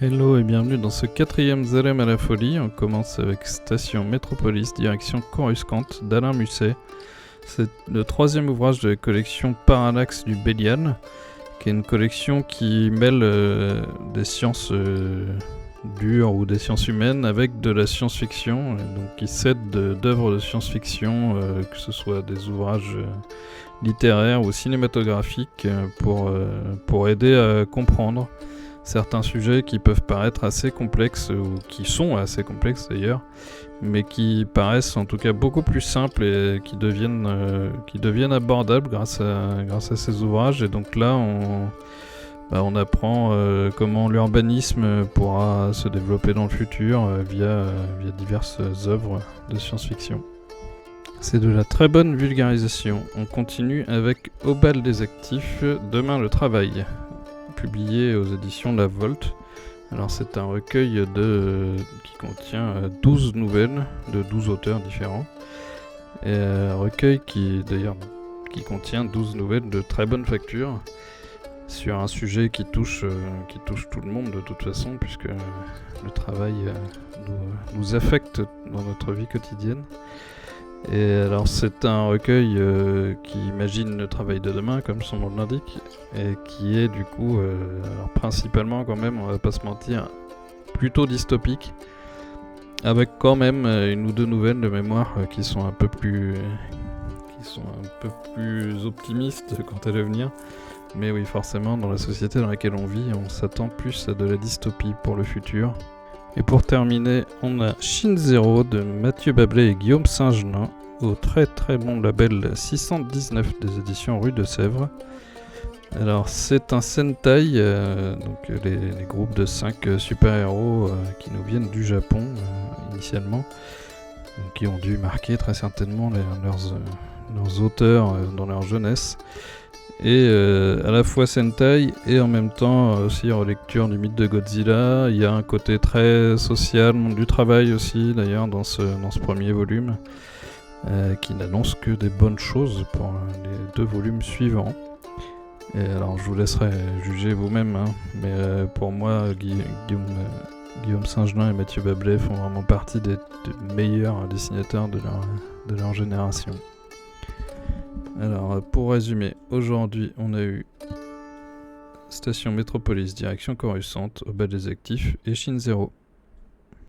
Hello et bienvenue dans ce 4e Zalem à la folie. On commence avec Station Métropolis, direction Coruscant d'Alain Musset. C'est le 3e ouvrage de la collection Parallaxe du Bélial, qui est une collection qui mêle des sciences dures ou des sciences humaines avec de la science-fiction, donc qui s'aide d'œuvres de science-fiction, que ce soit des ouvrages littéraires ou cinématographiques, pour aider à comprendre certains sujets qui peuvent paraître assez complexes, ou qui sont assez complexes d'ailleurs, mais qui paraissent en tout cas beaucoup plus simples et qui deviennent abordables grâce à ces ouvrages. Et donc là, on apprend comment l'urbanisme pourra se développer dans le futur via diverses œuvres de science-fiction. C'est de la très bonne vulgarisation. On continue avec Au bal des actifs, demain le travail, publié aux éditions La Volte. Alors c'est un recueil qui contient 12 nouvelles de 12 auteurs différents. Et un recueil qui contient 12 nouvelles de très bonne facture sur un sujet qui touche tout le monde de toute façon, puisque le travail nous affecte dans notre vie quotidienne. Et alors c'est un recueil qui imagine le travail de demain, comme son nom l'indique, et qui est du coup, principalement quand même, on va pas se mentir, plutôt dystopique, avec quand même une ou deux nouvelles de mémoire qui sont un peu plus optimistes quant à l'avenir. Mais oui, forcément, dans la société dans laquelle on vit, on s'attend plus à de la dystopie pour le futur. Et pour terminer, on a Shin Zero de Mathieu Bablé et Guillaume Saint-Gelin au très très bon label 619 des éditions Rue de Sèvres. Alors c'est un Sentai, donc les groupes de 5 super-héros qui nous viennent du Japon initialement, donc qui ont dû marquer très certainement leurs auteurs dans leur jeunesse. Et à la fois Sentai et en même temps aussi relecture du mythe de Godzilla. Il y a un côté très social, monde du travail aussi d'ailleurs dans ce premier volume, qui n'annonce que des bonnes choses pour les 2 volumes suivants. Et alors je vous laisserai juger vous-même, hein, mais pour moi Guillaume Saint-Gelin et Mathieu Bablé font vraiment partie des meilleurs dessinateurs de leur génération. Alors, pour résumer, aujourd'hui, on a eu Station Métropolis, direction Coruscant, Au bal des actifs, et Shin Zero.